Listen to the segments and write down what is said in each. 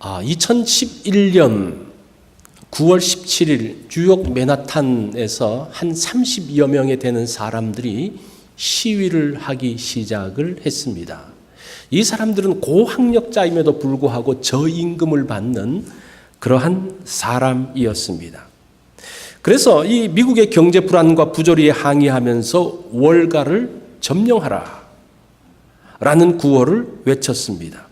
2011년 9월 17일 뉴욕 맨하탄에서 한 30여 명에 되는 사람들이 시위를 하기 시작을 했습니다. 이 사람들은 고학력자임에도 불구하고 저임금을 받는 그러한 사람이었습니다. 그래서 이 미국의 경제 불안과 부조리에 항의하면서 월가를 점령하라 라는 구호를 외쳤습니다.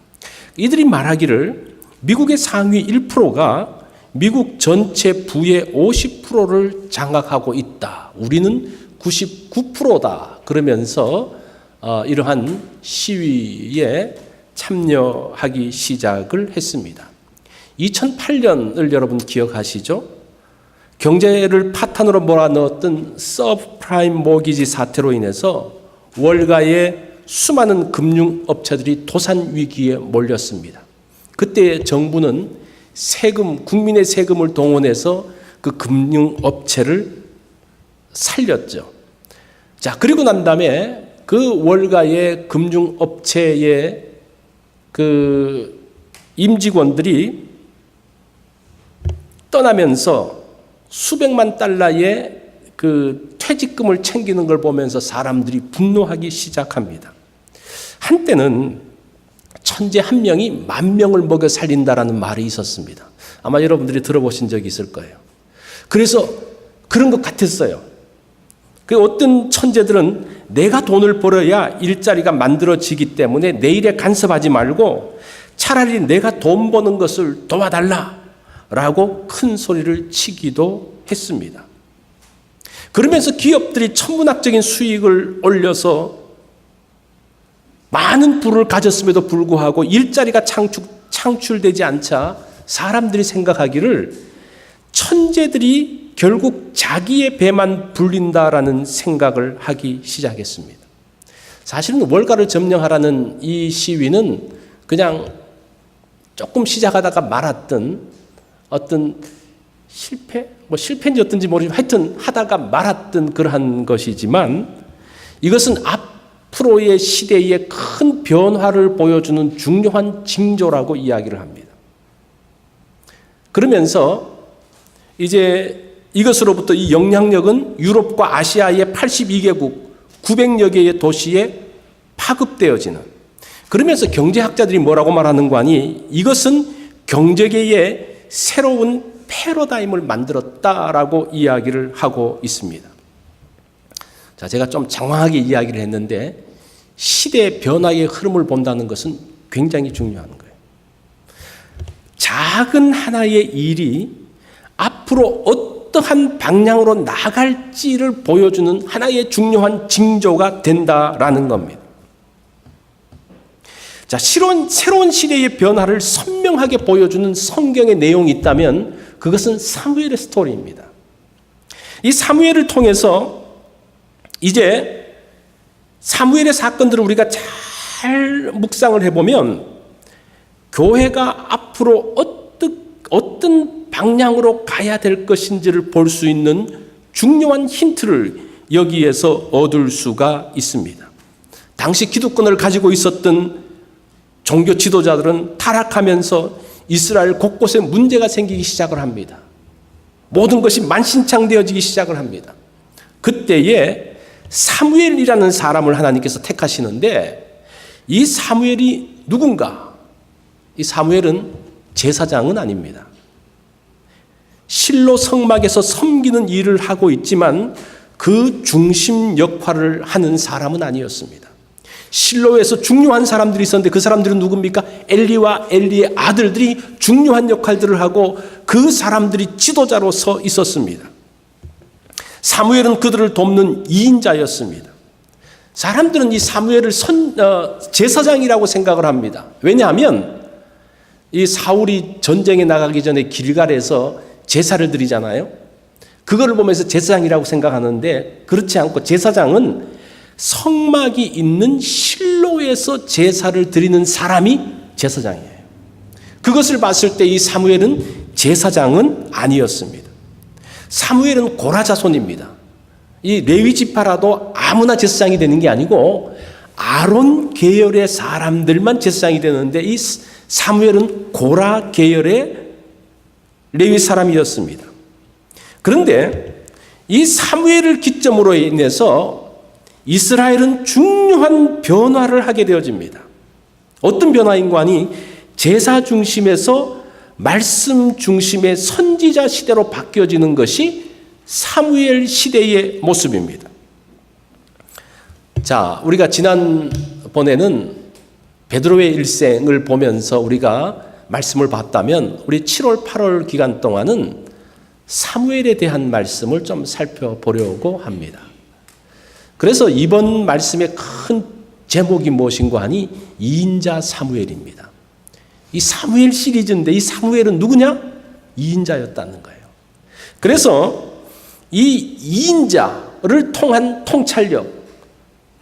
이들이 말하기를 미국의 상위 1%가 미국 전체 부의 50%를 장악하고 있다. 우리는 99%다. 그러면서 이러한 시위에 참여하기 시작을 했습니다. 2008년을 여러분 기억하시죠? 경제를 파탄으로 몰아넣었던 서브프라임 모기지 사태로 인해서 월가의 수많은 금융업체들이 도산 위기에 몰렸습니다. 그때 정부는 국민의 세금을 동원해서 그 금융업체를 살렸죠. 자, 그리고 난 다음에 그 월가의 금융업체의 그 임직원들이 떠나면서 수백만 달러의 그 퇴직금을 챙기는 걸 보면서 사람들이 분노하기 시작합니다. 한때는 천재 한 명이 10,000명을 먹여 살린다라는 말이 있었습니다. 아마 여러분들이 들어보신 적이 있을 거예요. 그래서 그런 것 같았어요. 어떤 천재들은 내가 돈을 벌어야 일자리가 만들어지기 때문에 내 일에 간섭하지 말고 차라리 내가 돈 버는 것을 도와달라라고 큰 소리를 치기도 했습니다. 그러면서 기업들이 천문학적인 수익을 올려서 많은 부를 가졌음에도 불구하고 일자리가 창출되지 않자 사람들이 생각하기를 천재들이 결국 자기의 배만 불린다라는 생각을 하기 시작했습니다. 사실은 월가를 점령하라는 이 시위는 그냥 조금 시작하다가 말았던 어떤 실패인지 어떤지 모르지만 하여튼 하다가 말았던 그러한 것이지만 이것은 앞으로의 시대에 큰 변화를 보여주는 중요한 징조라고 이야기를 합니다. 그러면서 이제 이것으로부터 이 영향력은 유럽과 아시아의 82개국 900여 개의 도시에 파급되어지는, 그러면서 경제학자들이 뭐라고 말하는 거 아니, 이것은 경제계의 새로운 패러다임을 만들었다라고 이야기를 하고 있습니다. 자, 제가 좀 장황하게 이야기를 했는데 시대 변화의 흐름을 본다는 것은 굉장히 중요한 거예요. 작은 하나의 일이 앞으로 어떠한 방향으로 나갈지를 보여주는 하나의 중요한 징조가 된다라는 겁니다. 자, 새로운 시대의 변화를 선명하게 보여주는 성경의 내용이 있다면 그것은 사무엘의 스토리입니다. 이 사무엘을 통해서 이제 사무엘의 사건들을 우리가 잘 묵상을 해보면 교회가 앞으로 어떤 방향으로 가야 될 것인지를 볼 수 있는 중요한 힌트를 여기에서 얻을 수가 있습니다. 당시 기득권을 가지고 있었던 종교 지도자들은 타락하면서 이스라엘 곳곳에 문제가 생기기 시작을 합니다. 모든 것이 만신창되어지기 시작을 합니다. 그때에 사무엘이라는 사람을 하나님께서 택하시는데 이 사무엘이 누군가? 이 사무엘은 제사장은 아닙니다. 실로 성막에서 섬기는 일을 하고 있지만 그 중심 역할을 하는 사람은 아니었습니다. 실로에서 중요한 사람들이 있었는데 그 사람들은 누굽니까? 엘리와 엘리의 아들들이 중요한 역할들을 하고 그 사람들이 지도자로 서 있었습니다. 사무엘은 그들을 돕는 2인자였습니다. 사람들은 이 사무엘을 제사장이라고 생각을 합니다. 왜냐하면 이 사울이 전쟁에 나가기 전에 길갈에서 제사를 드리잖아요. 그거를 보면서 제사장이라고 생각하는데 그렇지 않고 제사장은 성막이 있는 실로에서 제사를 드리는 사람이 제사장이에요. 그것을 봤을 때 이 사무엘은 제사장은 아니었습니다. 사무엘은 고라 자손입니다. 이 레위 지파라도 아무나 제사장이 되는 게 아니고 아론 계열의 사람들만 제사장이 되는데 이 사무엘은 고라 계열의 레위 사람이었습니다. 그런데 이 사무엘을 기점으로 인해서 이스라엘은 중요한 변화를 하게 되어집니다. 어떤 변화인가 하니 제사 중심에서 말씀 중심의 선지자 시대로 바뀌어지는 것이 사무엘 시대의 모습입니다. 자, 우리가 지난번에는 베드로의 일생을 보면서 우리가 말씀을 봤다면 우리 7월, 8월 기간 동안은 사무엘에 대한 말씀을 좀 살펴보려고 합니다. 그래서 이번 말씀의 큰 제목이 무엇인가 하니 이인자 사무엘입니다. 이 사무엘 시리즈인데 이 사무엘은 누구냐? 이인자였다는 거예요. 그래서 이 이인자를 통한 통찰력,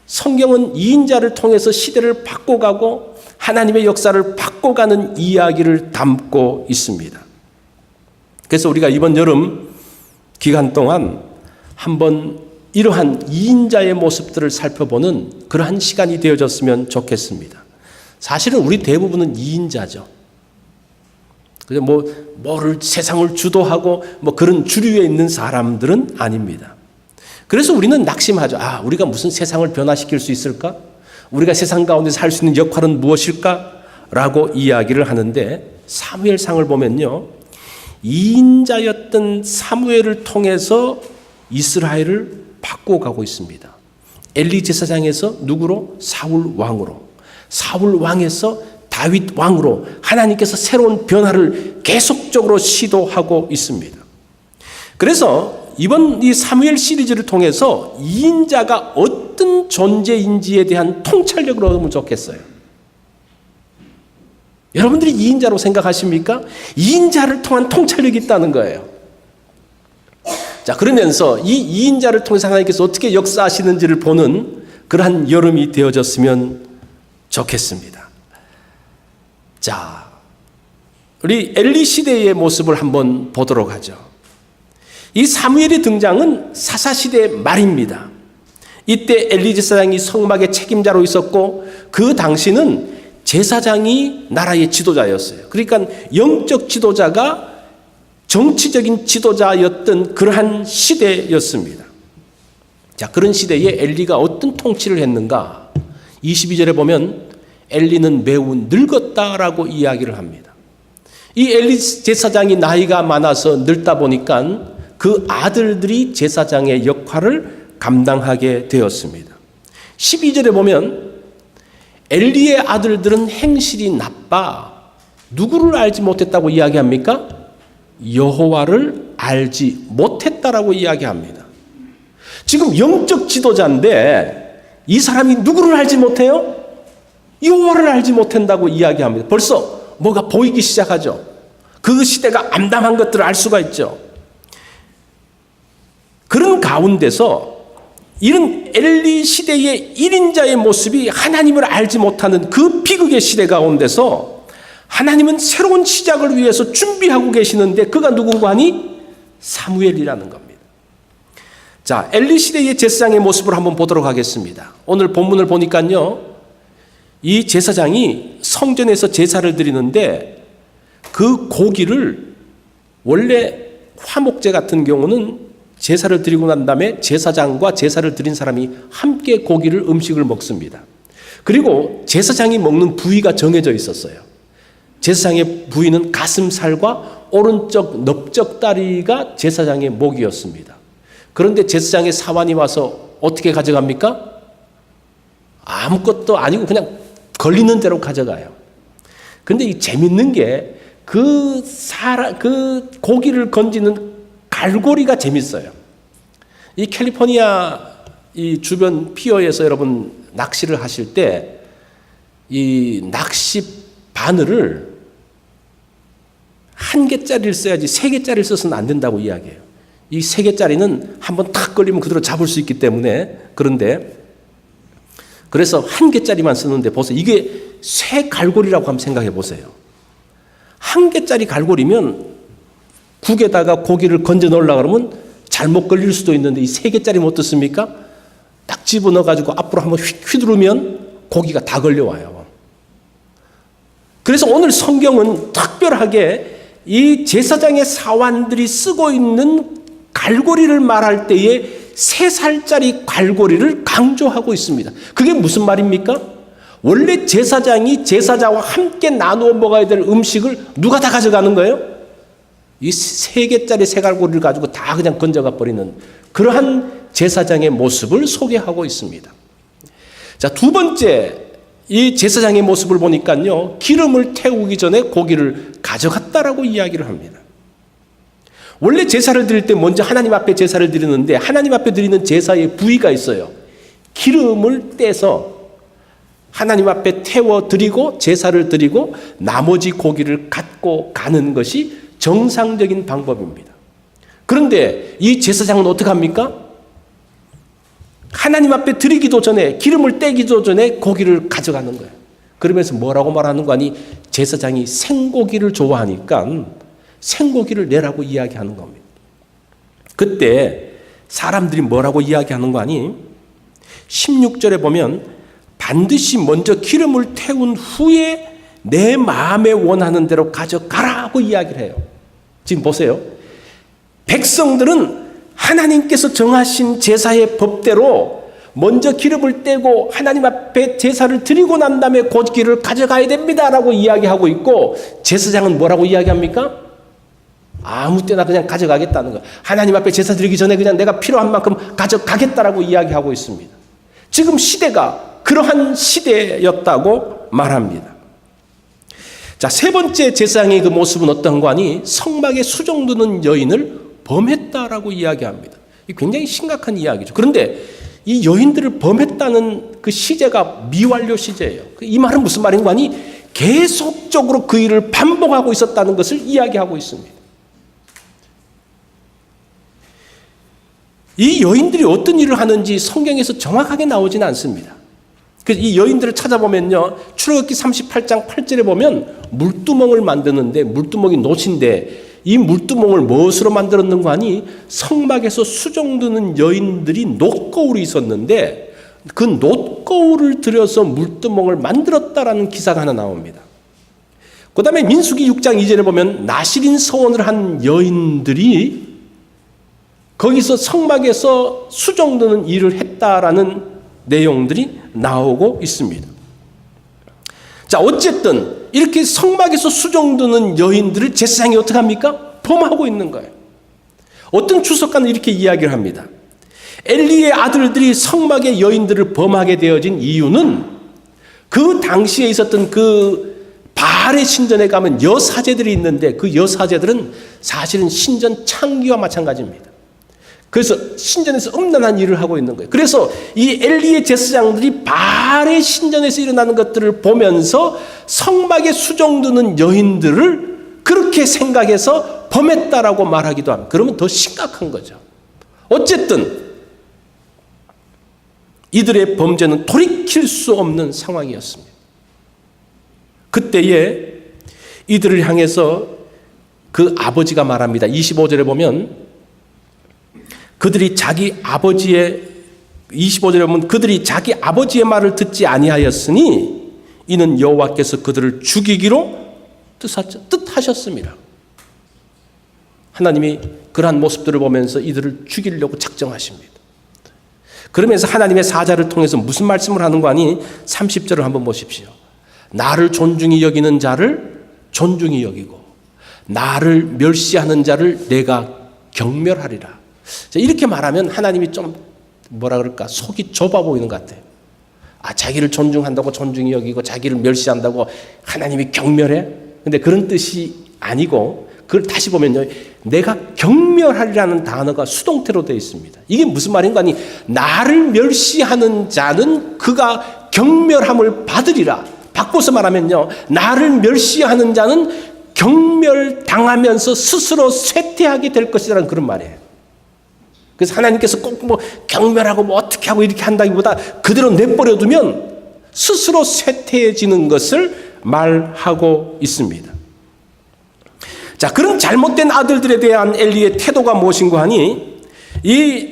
성경은 이인자를 통해서 시대를 바꿔가고 하나님의 역사를 바꿔가는 이야기를 담고 있습니다. 그래서 우리가 이번 여름 기간 동안 한번 이러한 이인자의 모습들을 살펴보는 그러한 시간이 되어졌으면 좋겠습니다. 사실은 우리 대부분은 이인자죠. 그래서 뭐를 세상을 주도하고 그런 주류에 있는 사람들은 아닙니다. 그래서 우리는 낙심하죠. 우리가 무슨 세상을 변화시킬 수 있을까? 우리가 세상 가운데서 할 수 있는 역할은 무엇일까? 라고 이야기를 하는데 사무엘상을 보면요. 이인자였던 사무엘을 통해서 이스라엘을 바꿔가고 있습니다. 엘리 제사장에서 누구로? 사울 왕으로. 사울 왕에서 다윗 왕으로 하나님께서 새로운 변화를 계속적으로 시도하고 있습니다. 그래서 이번 이 사무엘 시리즈를 통해서 이인자가 어떤 존재인지에 대한 통찰력을 얻으면 좋겠어요. 여러분들이 이인자로 생각하십니까? 이인자를 통한 통찰력이 있다는 거예요. 자, 그러면서 이 이인자를 통해서 하나님께서 어떻게 역사하시는지를 보는 그러한 여름이 되어졌으면 좋겠습니다. 자, 우리 엘리 시대의 모습을 한번 보도록 하죠. 이 사무엘의 등장은 사사시대 말입니다. 이때 엘리 제사장이 성막의 책임자로 있었고 그 당시는 제사장이 나라의 지도자였어요. 그러니까 영적 지도자가 정치적인 지도자였던 그러한 시대였습니다. 자, 그런 시대에 엘리가 어떤 통치를 했는가? 22절에 보면 엘리는 매우 늙었다라고 이야기를 합니다. 이 엘리 제사장이 나이가 많아서 늙다 보니까 그 아들들이 제사장의 역할을 감당하게 되었습니다. 12절에 보면 엘리의 아들들은 행실이 나빠 누구를 알지 못했다고 이야기합니까? 여호와를 알지 못했다라고 이야기합니다. 지금 영적 지도자인데 이 사람이 누구를 알지 못해요? 여호와를 알지 못한다고 이야기합니다. 벌써 뭐가 보이기 시작하죠. 그 시대가 암담한 것들을 알 수가 있죠. 그런 가운데서 이런 엘리 시대의 1인자의 모습이 하나님을 알지 못하는 그 비극의 시대 가운데서 하나님은 새로운 시작을 위해서 준비하고 계시는데 그가 누군가 하니 사무엘이라는 겁니다. 자, 엘리 시대의 제사장의 모습을 한번 보도록 하겠습니다. 오늘 본문을 보니까요. 이 제사장이 성전에서 제사를 드리는데 그 고기를 원래 화목제 같은 경우는 제사를 드리고 난 다음에 제사장과 제사를 드린 사람이 함께 고기를 음식을 먹습니다. 그리고 제사장이 먹는 부위가 정해져 있었어요. 제사장의 부위는 가슴살과 오른쪽 넓적다리가 제사장의 목이었습니다. 그런데 제사장의 사환이 와서 어떻게 가져갑니까? 아무것도 아니고 그냥 걸리는 대로 가져가요. 그런데 이 재밌는 게 그 고기를 건지는 갈고리가 재밌어요. 이 캘리포니아 이 주변 피어에서 여러분 낚시를 하실 때 이 낚시 바늘을 1개짜리를 써야지 3개짜리를 써서는 안 된다고 이야기해요. 이 3개짜리는 한번 탁 걸리면 그대로 잡을 수 있기 때문에 그런데 그래서 1개짜리만 쓰는데 보세요. 이게 쇠 갈고리라고 한번 생각해 보세요. 1개짜리 갈고리면 국에다가 고기를 건져 넣으려고 그러면 잘못 걸릴 수도 있는데 이 3개짜리 못 듣습니까? 딱 집어넣어가지고 앞으로 한번 휘두르면 고기가 다 걸려와요. 그래서 오늘 성경은 특별하게 이 제사장의 사환들이 쓰고 있는 갈고리를 말할 때에 3살짜리 갈고리를 강조하고 있습니다. 그게 무슨 말입니까? 원래 제사장이 제사자와 함께 나누어 먹어야 될 음식을 누가 다 가져가는 거예요? 이 3개짜리 쇠갈고리를 가지고 다 그냥 건져가 버리는 그러한 제사장의 모습을 소개하고 있습니다. 자, 두 번째 이 제사장의 모습을 보니까요, 기름을 태우기 전에 고기를 가져갔다라고 이야기를 합니다. 원래 제사를 드릴 때 먼저 하나님 앞에 제사를 드리는데 하나님 앞에 드리는 제사의 부위가 있어요. 기름을 떼서 하나님 앞에 태워 드리고 제사를 드리고 나머지 고기를 갖고 가는 것이 정상적인 방법입니다. 그런데 이 제사장은 어떻게 합니까? 하나님 앞에 드리기도 전에 기름을 떼기도 전에 고기를 가져가는 거예요. 그러면서 뭐라고 말하는 거 아니? 제사장이 생고기를 좋아하니까 생고기를 내라고 이야기하는 겁니다. 그때 사람들이 뭐라고 이야기하는 거 아니? 16절에 보면 반드시 먼저 기름을 태운 후에 내 마음에 원하는 대로 가져가라고 이야기를 해요. 지금 보세요. 백성들은 하나님께서 정하신 제사의 법대로 먼저 기름을 떼고 하나님 앞에 제사를 드리고 난 다음에 고기를 가져가야 됩니다라고 이야기하고 있고, 제사장은 뭐라고 이야기합니까? 아무 때나 그냥 가져가겠다는 거. 하나님 앞에 제사 드리기 전에 그냥 내가 필요한 만큼 가져가겠다라고 이야기하고 있습니다. 지금 시대가 그러한 시대였다고 말합니다. 자, 세 번째 제사장의 그 모습은 어떤 거 아니? 성막에 수종드는 여인을 범했다라고 이야기합니다. 이 굉장히 심각한 이야기죠. 그런데 이 여인들을 범했다는 그 시제가 미완료 시제예요. 이 말은 무슨 말인 거 아니? 계속적으로 그 일을 반복하고 있었다는 것을 이야기하고 있습니다. 이 여인들이 어떤 일을 하는지 성경에서 정확하게 나오지는 않습니다. 그래서 이 여인들을 찾아보면요, 출애굽기 38장 8절에 보면 물두멍을 만드는데, 물두멍이 노신데 이 물두멍을 무엇으로 만들었는가 하니 성막에서 수종드는 여인들이 놋거울이 있었는데 그 놋거울을 들여서 물두멍을 만들었다라는 기사가 하나 나옵니다. 그 다음에 민수기 6장 2절에 보면 나실인 서원을 한 여인들이 거기서 성막에서 수종드는 일을 했다라는 내용들이 나오고 있습니다. 자, 어쨌든 이렇게 성막에서 수종드는 여인들을 제사장이 어떻게 합니까? 범하고 있는 거예요. 어떤 주석가는 이렇게 이야기를 합니다. 엘리의 아들들이 성막의 여인들을 범하게 되어진 이유는 그 당시에 있었던 그 바알의 신전에 가면 여사제들이 있는데 그 여사제들은 사실은 신전 창기와 마찬가지입니다. 그래서 신전에서 음란한 일을 하고 있는 거예요. 그래서 이 엘리의 제사장들이 바알의 신전에서 일어나는 것들을 보면서 성막에 수종드는 여인들을 그렇게 생각해서 범했다라고 말하기도 합니다. 그러면 더 심각한 거죠. 어쨌든 이들의 범죄는 돌이킬 수 없는 상황이었습니다. 그때에 이들을 향해서 그 아버지가 말합니다. 25절에 보면 그들이 자기 아버지의 25절에 보면 그들이 자기 아버지의 말을 듣지 아니하였으니 이는 여호와께서 그들을 죽이기로 뜻하셨습니다. 하나님이 그러한 모습들을 보면서 이들을 죽이려고 작정하십니다. 그러면서 하나님의 사자를 통해서 무슨 말씀을 하는 거 아니? 30절을 한번 보십시오. 나를 존중히 여기는 자를 존중히 여기고 나를 멸시하는 자를 내가 경멸하리라. 이렇게 말하면 하나님이 좀 뭐라 그럴까? 속이 좁아 보이는 것 같아요. 아, 자기를 존중한다고 존중히 여기고 자기를 멸시한다고 하나님이 경멸해? 근데 그런 뜻이 아니고 그걸 다시 보면요, 내가 경멸하리라는 단어가 수동태로 되어 있습니다. 이게 무슨 말인가 하니 나를 멸시하는 자는 그가 경멸함을 받으리라. 바꿔서 말하면요, 나를 멸시하는 자는 경멸당하면서 스스로 쇠퇴하게 될 것이라는 그런 말이에요. 그래서 하나님께서 꼭 뭐 경멸하고 뭐 어떻게 하고 이렇게 한다기보다 그대로 내버려두면 스스로 쇠퇴해지는 것을 말하고 있습니다. 자, 그런 잘못된 아들들에 대한 엘리의 태도가 무엇인가 하니 이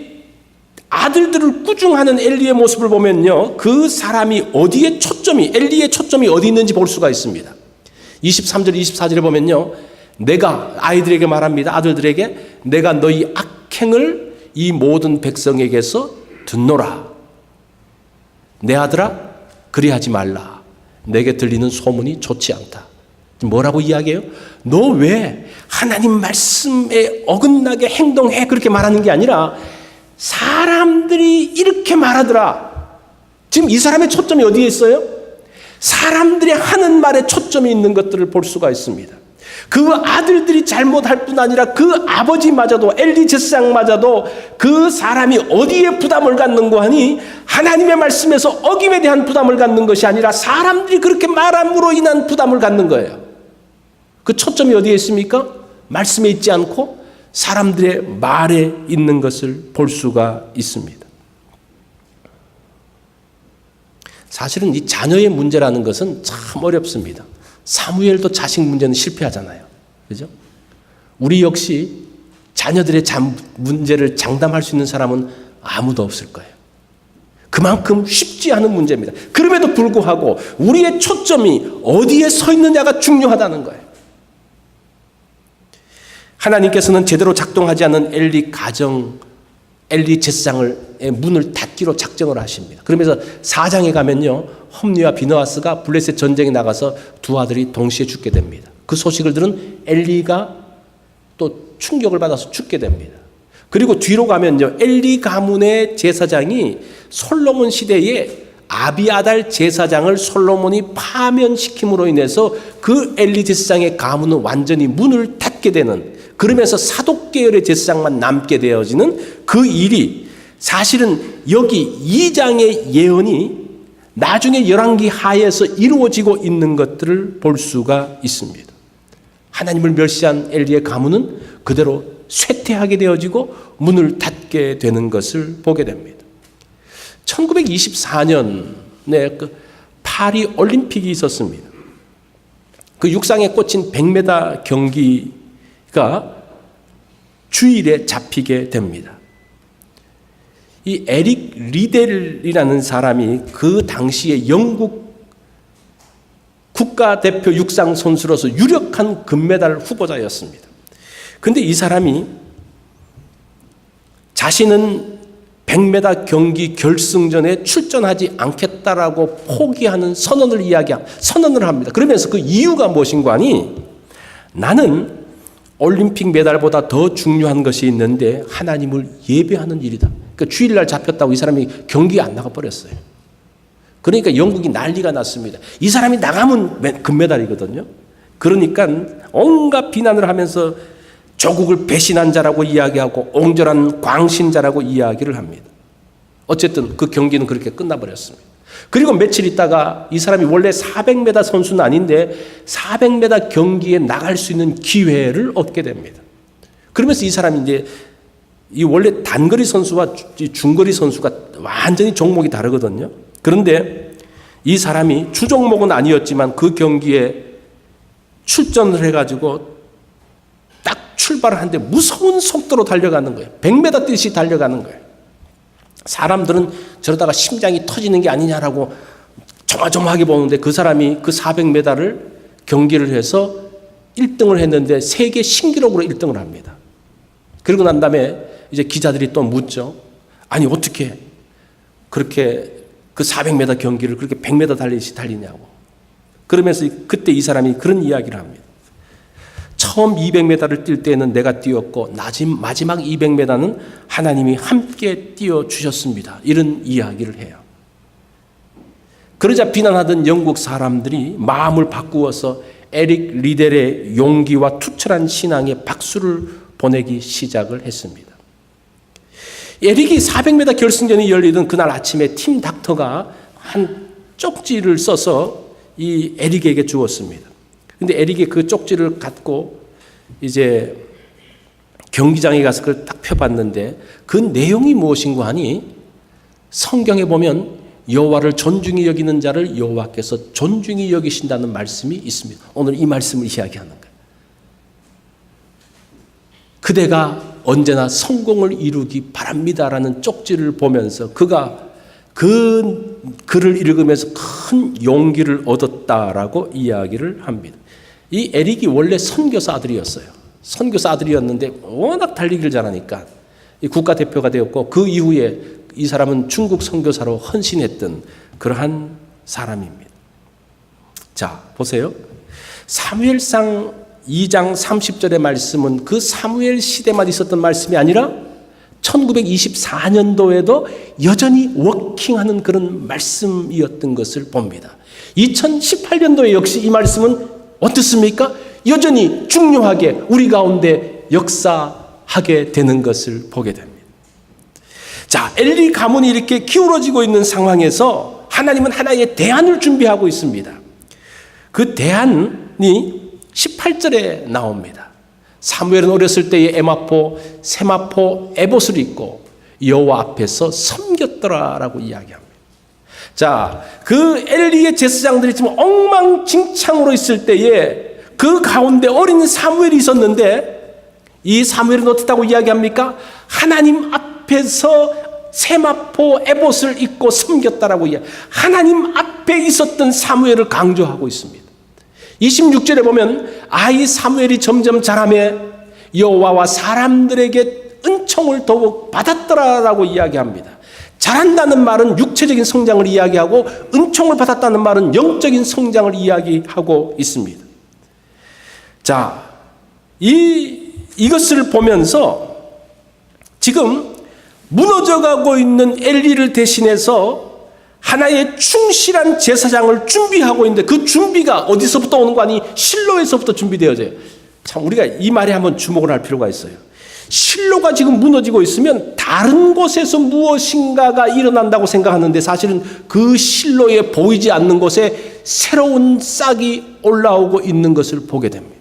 아들들을 꾸중하는 엘리의 모습을 보면요, 그 사람이 어디에 초점이, 엘리의 초점이 어디 있는지 볼 수가 있습니다. 23절 24절에 보면요, 내가 아이들에게 말합니다. 아들들에게 내가 너희 악행을 이 모든 백성에게서 듣노라. 내 아들아 그리하지 말라. 내게 들리는 소문이 좋지 않다. 뭐라고 이야기해요? 너 왜 하나님 말씀에 어긋나게 행동해? 그렇게 말하는 게 아니라 사람들이 이렇게 말하더라. 지금 이 사람의 초점이 어디에 있어요? 사람들이 하는 말에 초점이 있는 것들을 볼 수가 있습니다. 그 아들들이 잘못할 뿐 아니라 그 아버지마저도, 엘리 제사장마저도 그 사람이 어디에 부담을 갖는고 하니 하나님의 말씀에서 어김에 대한 부담을 갖는 것이 아니라 사람들이 그렇게 말함으로 인한 부담을 갖는 거예요. 그 초점이 어디에 있습니까? 말씀에 있지 않고 사람들의 말에 있는 것을 볼 수가 있습니다. 사실은 이 자녀의 문제라는 것은 참 어렵습니다. 사무엘도 자식 문제는 실패하잖아요. 그죠? 우리 역시 자녀들의 문제를 장담할 수 있는 사람은 아무도 없을 거예요. 그만큼 쉽지 않은 문제입니다. 그럼에도 불구하고 우리의 초점이 어디에 서 있느냐가 중요하다는 거예요. 하나님께서는 제대로 작동하지 않은 엘리 가정, 엘리 제사장의 문을 닫기로 작정을 하십니다. 그러면서 4장에 가면요, 홈리와 비느하스가 블레셋 전쟁에 나가서 두 아들이 동시에 죽게 됩니다. 그 소식을 들은 엘리가 또 충격을 받아서 죽게 됩니다. 그리고 뒤로 가면요, 엘리 가문의 제사장이 솔로몬 시대에 아비아달 제사장을 솔로몬이 파면시킴으로 인해서 그 엘리 제사장의 가문은 완전히 문을 닫게 되는, 그러면서 사독 계열의 제사장만 남게 되어지는 그 일이 사실은 여기 2장의 예언이 나중에 열왕기 하에서 이루어지고 있는 것들을 볼 수가 있습니다. 하나님을 멸시한 엘리의 가문은 그대로 쇠퇴하게 되어지고 문을 닫게 되는 것을 보게 됩니다. 1924년에 그 파리 올림픽이 있었습니다. 그 육상에 꽂힌 100m 경기가 주일에 잡히게 됩니다. 이 에릭 리델이라는 사람이 그 당시에 영국 국가대표 육상 선수로서 유력한 금메달 후보자였습니다. 그런데 이 사람이 자신은 100m 경기 결승전에 출전하지 않겠다라고 포기하는 선언을 합니다. 그러면서 그 이유가 무엇인가 하니, 나는 올림픽 메달보다 더 중요한 것이 있는데 하나님을 예배하는 일이다. 그러니까 주일날 잡혔다고 이 사람이 경기에 안 나가버렸어요. 그러니까 영국이 난리가 났습니다. 이 사람이 나가면 금메달이거든요. 그러니까 온갖 비난을 하면서 조국을 배신한 자라고 이야기하고 옹졸한 광신자라고 이야기를 합니다. 어쨌든 그 경기는 그렇게 끝나버렸습니다. 그리고 며칠 있다가 이 사람이 원래 400m 선수는 아닌데 400m 경기에 나갈 수 있는 기회를 얻게 됩니다. 그러면서 이 사람이 이제 이 원래 단거리 선수와 중거리 선수가 완전히 종목이 다르거든요. 그런데 이 사람이 주종목은 아니었지만 그 경기에 출전을 해가지고 딱 출발을 하는데 무서운 속도로 달려가는 거예요. 100m 뛰듯이 달려가는 거예요. 사람들은 저러다가 심장이 터지는 게 아니냐라고 조마조마하게 보는데 그 사람이 그 400m를 경기를 해서 1등을 했는데 세계 신기록으로 1등을 합니다. 그리고 난 다음에 이제 기자들이 또 묻죠. 아니 어떻게 그렇게 그 400m 경기를 그렇게 100m 달리듯이 달리냐고. 그러면서 그때 이 사람이 그런 이야기를 합니다. 처음 200m를 뛸 때는 내가 뛰었고 마지막 200m는 하나님이 함께 뛰어주셨습니다. 이런 이야기를 해요. 그러자 비난하던 영국 사람들이 마음을 바꾸어서 에릭 리델의 용기와 투철한 신앙에 박수를 보내기 시작을 했습니다. 에릭이 400m 결승전이 열리던 그날 아침에 팀 닥터가 한 쪽지를 써서 이 에릭에게 주었습니다. 근데 에릭이 그 쪽지를 갖고 이제 경기장에 가서 그걸 딱 펴봤는데 그 내용이 무엇인가 하니 성경에 보면 여호와를 존중히 여기는 자를 여호와께서 존중히 여기신다는 말씀이 있습니다. 오늘 이 말씀을 이야기하는 거예요. 그대가 언제나 성공을 이루기 바랍니다라는 쪽지를 보면서 그가 그 글을 읽으면서 큰 용기를 얻었다라고 이야기를 합니다. 이 에릭이 원래 선교사 아들이었어요. 선교사 아들이었는데 워낙 달리기를 잘하니까 국가대표가 되었고, 그 이후에 이 사람은 중국 선교사로 헌신했던 그러한 사람입니다. 자, 보세요. 사무엘상 2장 30절의 말씀은 그 사무엘 시대만 있었던 말씀이 아니라 1924년도에도 여전히 워킹하는 그런 말씀이었던 것을 봅니다. 2018년도에 역시 이 말씀은 어떻습니까? 여전히 중요하게 우리 가운데 역사하게 되는 것을 보게 됩니다. 자, 엘리 가문이 이렇게 기울어지고 있는 상황에서 하나님은 하나의 대안을 준비하고 있습니다. 그 대안이 18절에 나옵니다. 사무엘은 어렸을 때에 에마포, 세마포, 에봇을 입고 여호와 앞에서 섬겼더라라고 이야기합니다. 자, 그 엘리의 제사장들이 지금 엉망진창으로 있을 때에 그 가운데 어린 사무엘이 있었는데, 이 사무엘은 어떻다고 이야기합니까? 하나님 앞에서 세마포 에봇을 입고 섬겼다라고 이야기. 하나님 앞에 있었던 사무엘을 강조하고 있습니다. 26절에 보면 아이 사무엘이 점점 자라매 여호와와 사람들에게 은총을 더욱 받았더라라고 이야기합니다. 자란다는 말은 육체적인 성장을 이야기하고, 은총을 받았다는 말은 영적인 성장을 이야기하고 있습니다. 자, 이것을 보면서 지금 무너져가고 있는 엘리를 대신해서 하나의 충실한 제사장을 준비하고 있는데, 그 준비가 어디서부터 오는 거 아니? 실로에서부터 준비되어져요. 참, 우리가 이 말에 한번 주목을 할 필요가 있어요. 실로가 지금 무너지고 있으면 다른 곳에서 무엇인가가 일어난다고 생각하는데, 사실은 그 실로에 보이지 않는 곳에 새로운 싹이 올라오고 있는 것을 보게 됩니다.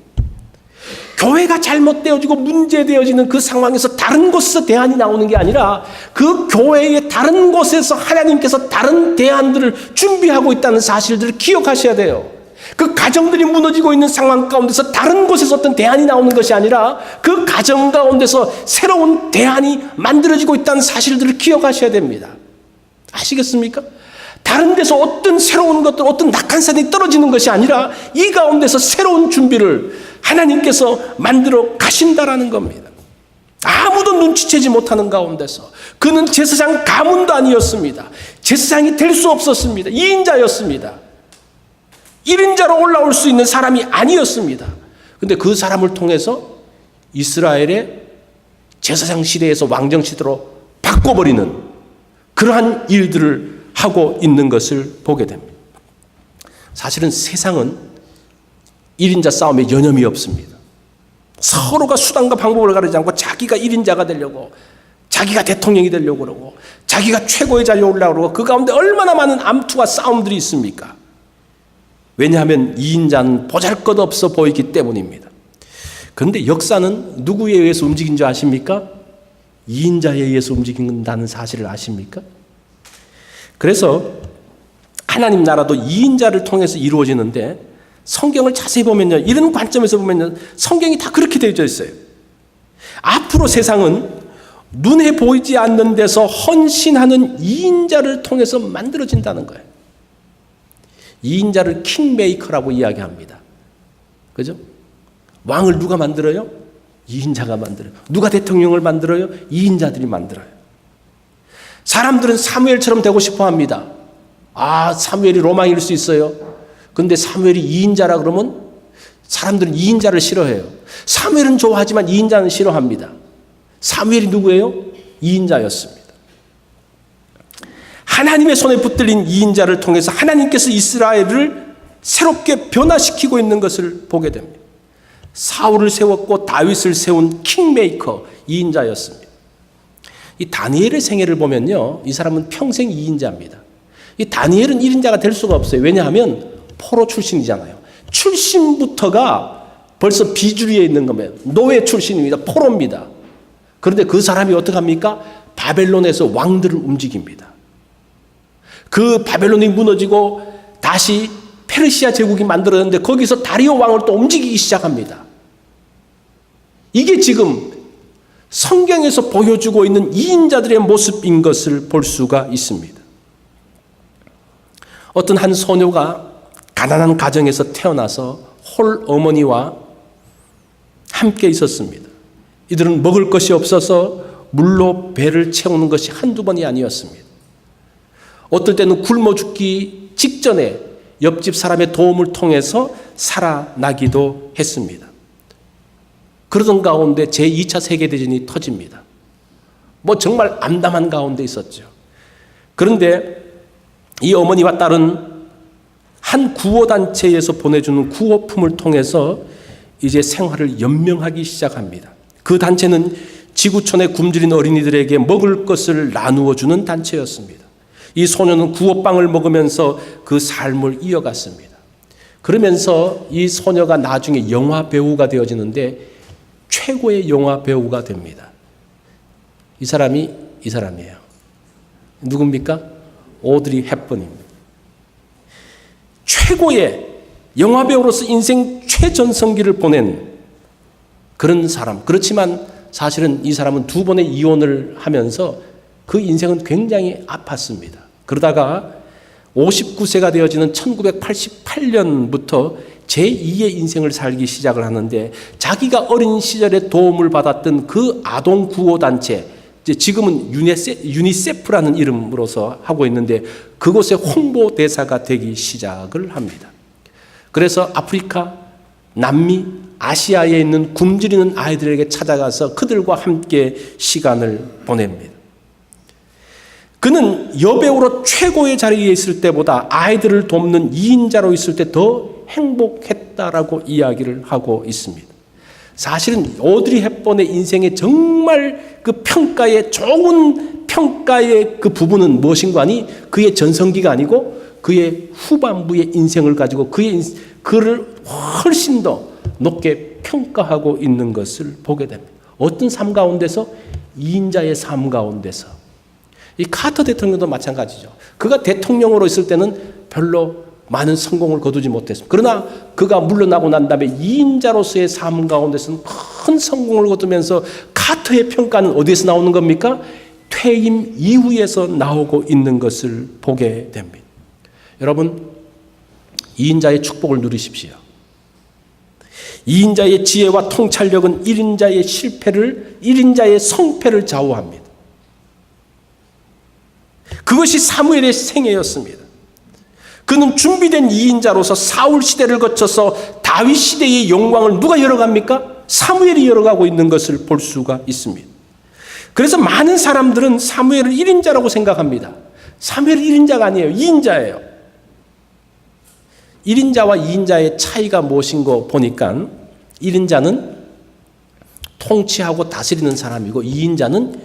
교회가 잘못되어지고 문제되어지는 그 상황에서 다른 곳에서 대안이 나오는 게 아니라, 그 교회의 다른 곳에서 하나님께서 다른 대안들을 준비하고 있다는 사실들을 기억하셔야 돼요. 그 가정들이 무너지고 있는 상황 가운데서 다른 곳에서 어떤 대안이 나오는 것이 아니라, 그 가정 가운데서 새로운 대안이 만들어지고 있다는 사실들을 기억하셔야 됩니다. 아시겠습니까? 다른 데서 어떤 새로운 것들, 어떤 낙한산이 떨어지는 것이 아니라 이 가운데서 새로운 준비를 하나님께서 만들어 가신다라는 겁니다. 아무도 눈치채지 못하는 가운데서, 그는 제사장 가문도 아니었습니다. 제사장이 될 수 없었습니다. 2인자였습니다. 1인자로 올라올 수 있는 사람이 아니었습니다. 그런데 그 사람을 통해서 이스라엘의 제사장 시대에서 왕정 시대로 바꿔버리는 그러한 일들을 하고 있는 것을 보게 됩니다. 사실은 세상은 1인자 싸움에 여념이 없습니다. 서로가 수단과 방법을 가리지 않고 자기가 1인자가 되려고, 자기가 대통령이 되려고 그러고, 자기가 최고의 자리에 올라오고 그러고, 그 가운데 얼마나 많은 암투와 싸움들이 있습니까? 왜냐하면 2인자는 보잘것없어 보이기 때문입니다. 그런데 역사는 누구에 의해서 움직인 줄 아십니까? 2인자에 의해서 움직인다는 사실을 아십니까? 그래서 하나님 나라도 2인자를 통해서 이루어지는데, 성경을 자세히 보면요, 이런 관점에서 보면요, 성경이 다 그렇게 되어져 있어요. 앞으로 세상은 눈에 보이지 않는 데서 헌신하는 2인자를 통해서 만들어진다는 거예요. 2인자를 킹메이커라고 이야기합니다. 그죠? 왕을 누가 만들어요? 2인자가 만들어요. 누가 대통령을 만들어요? 2인자들이 만들어요. 사람들은 사무엘처럼 되고 싶어 합니다. 아, 사무엘이 로망일 수 있어요. 근데 사무엘이 2인자라 그러면 사람들은 2인자를 싫어해요. 사무엘은 좋아하지만 2인자는 싫어합니다. 사무엘이 누구예요? 2인자였습니다. 하나님의 손에 붙들린 2인자를 통해서 하나님께서 이스라엘을 새롭게 변화시키고 있는 것을 보게 됩니다. 사울을 세웠고 다윗을 세운 킹메이커 2인자였습니다. 이 다니엘의 생애를 보면요, 이 사람은 평생 2인자입니다. 이 다니엘은 1인자가 될 수가 없어요. 왜냐하면 포로 출신이잖아요. 출신부터가 벌써 비주류에 있는 겁니다. 노예 출신입니다. 포로입니다. 그런데 그 사람이 어떻게 합니까? 바벨론에서 왕들을 움직입니다. 그 바벨론이 무너지고 다시 페르시아 제국이 만들어졌는데, 거기서 다리오 왕을 또 움직이기 시작합니다. 이게 지금 성경에서 보여주고 있는 이인자들의 모습인 것을 볼 수가 있습니다. 어떤 한 소녀가 가난한 가정에서 태어나서 홀 어머니와 함께 있었습니다. 이들은 먹을 것이 없어서 물로 배를 채우는 것이 한두 번이 아니었습니다. 어떨 때는 굶어 죽기 직전에 옆집 사람의 도움을 통해서 살아나기도 했습니다. 그러던 가운데 제2차 세계대전이 터집니다. 정말 암담한 가운데 있었죠. 그런데 이 어머니와 딸은 한 구호단체에서 보내주는 구호품을 통해서 이제 생활을 연명하기 시작합니다. 그 단체는 지구촌에 굶주린 어린이들에게 먹을 것을 나누어 주는 단체였습니다. 이 소녀는 구호빵을 먹으면서 그 삶을 이어갔습니다. 그러면서 이 소녀가 나중에 영화 배우가 되어지는데 최고의 영화 배우가 됩니다. 이 사람이에요. 누굽니까? 오드리 헵번입니다. 최고의 영화 배우로서 인생 최전성기를 보낸 그런 사람. 그렇지만 사실은 이 사람은 2번의 이혼을 하면서 그 인생은 굉장히 아팠습니다. 그러다가 59세가 되어지는 1988년부터 제2의 인생을 살기 시작을 하는데 자기가 어린 시절에 도움을 받았던 그 아동 구호단체, 지금은 유니세프라는 이름으로서 하고 있는데 그곳의 홍보대사가 되기 시작을 합니다. 그래서 아프리카, 남미, 아시아에 있는 굶주리는 아이들에게 찾아가서 그들과 함께 시간을 보냅니다. 그는 여배우로 최고의 자리에 있을 때보다 아이들을 돕는 2인자로 있을 때 더 행복했다라고 이야기를 하고 있습니다. 사실은 오드리 헵번의 인생에 정말 그 평가의 좋은 평가의 그 부분은 무엇인가 하니 그의 전성기가 아니고 그의 후반부의 인생을 가지고 그를 훨씬 더 높게 평가하고 있는 것을 보게 됩니다. 어떤 삶 가운데서? 2인자의 삶 가운데서. 이 카터 대통령도 마찬가지죠. 그가 대통령으로 있을 때는 별로 많은 성공을 거두지 못했습니다. 그러나 그가 물러나고 난 다음에 2인자로서의 삶 가운데서는 큰 성공을 거두면서 카터의 평가는 어디에서 나오는 겁니까? 퇴임 이후에서 나오고 있는 것을 보게 됩니다. 여러분, 2인자의 축복을 누리십시오. 2인자의 지혜와 통찰력은 1인자의 성패를 좌우합니다. 그것이 사무엘의 생애였습니다. 그는 준비된 2인자로서 사울 시대를 거쳐서 다윗 시대의 영광을 누가 열어갑니까? 사무엘이 열어가고 있는 것을 볼 수가 있습니다. 그래서 많은 사람들은 사무엘을 1인자라고 생각합니다. 사무엘은 1인자가 아니에요. 2인자예요. 1인자와 2인자의 차이가 무엇인가 보니까 1인자는 통치하고 다스리는 사람이고 2인자는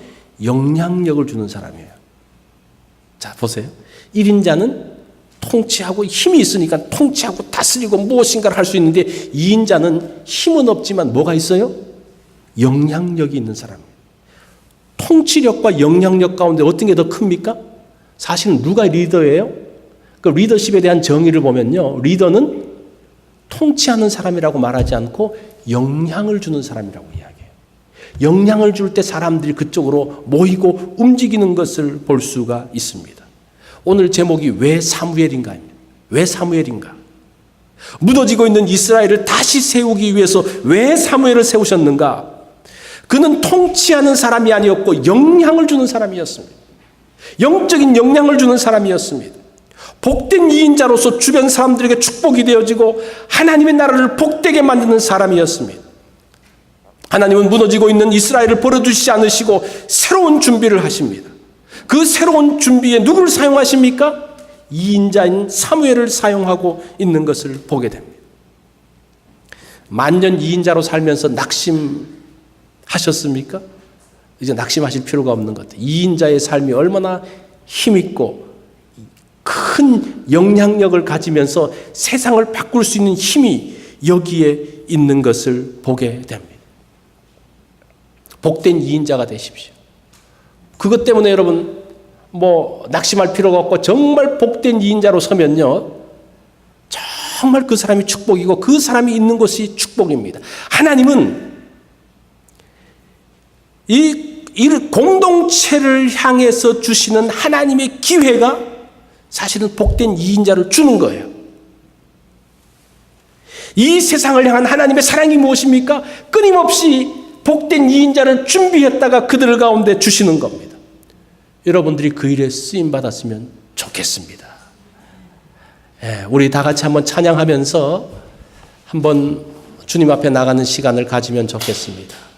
영향력을 주는 사람이에요. 자, 보세요. 1인자는 통치하고 힘이 있으니까 통치하고 다스리고 무엇인가를 할 수 있는데 2인자는 힘은 없지만 뭐가 있어요? 영향력이 있는 사람이에요. 통치력과 영향력 가운데 어떤 게 더 큽니까? 사실은 누가 리더예요? 그 리더십에 대한 정의를 보면요. 리더는 통치하는 사람이라고 말하지 않고 영향을 주는 사람이라고 이야기해요. 영향을 줄 때 사람들이 그쪽으로 모이고 움직이는 것을 볼 수가 있습니다. 오늘 제목이 왜 사무엘인가입니다. 왜 사무엘인가? 무너지고 있는 이스라엘을 다시 세우기 위해서 왜 사무엘을 세우셨는가? 그는 통치하는 사람이 아니었고 영향을 주는 사람이었습니다. 영적인 영향을 주는 사람이었습니다. 복된 2인자로서 주변 사람들에게 축복이 되어지고 하나님의 나라를 복되게 만드는 사람이었습니다. 하나님은 무너지고 있는 이스라엘을 버려두시지 않으시고 새로운 준비를 하십니다. 그 새로운 준비에 누구를 사용하십니까? 2인자인 사무엘을 사용하고 있는 것을 보게 됩니다. 만년 2인자로 살면서 낙심하셨습니까? 이제 낙심하실 필요가 없는 것 같아요. 2인자의 삶이 얼마나 힘있고 큰 영향력을 가지면서 세상을 바꿀 수 있는 힘이 여기에 있는 것을 보게 됩니다. 복된 2인자가 되십시오. 그것 때문에 여러분 낙심할 필요가 없고 정말 복된 2인자로 서면요. 정말 그 사람이 축복이고 그 사람이 있는 것이 축복입니다. 하나님은 이 공동체를 향해서 주시는 하나님의 기회가 사실은 복된 2인자를 주는 거예요. 이 세상을 향한 하나님의 사랑이 무엇입니까? 끊임없이 복된 2인자를 준비했다가 그들 가운데 주시는 겁니다. 여러분들이 그 일에 쓰임받았으면 좋겠습니다. 우리 다 같이 한번 찬양하면서 한번 주님 앞에 나가는 시간을 가지면 좋겠습니다.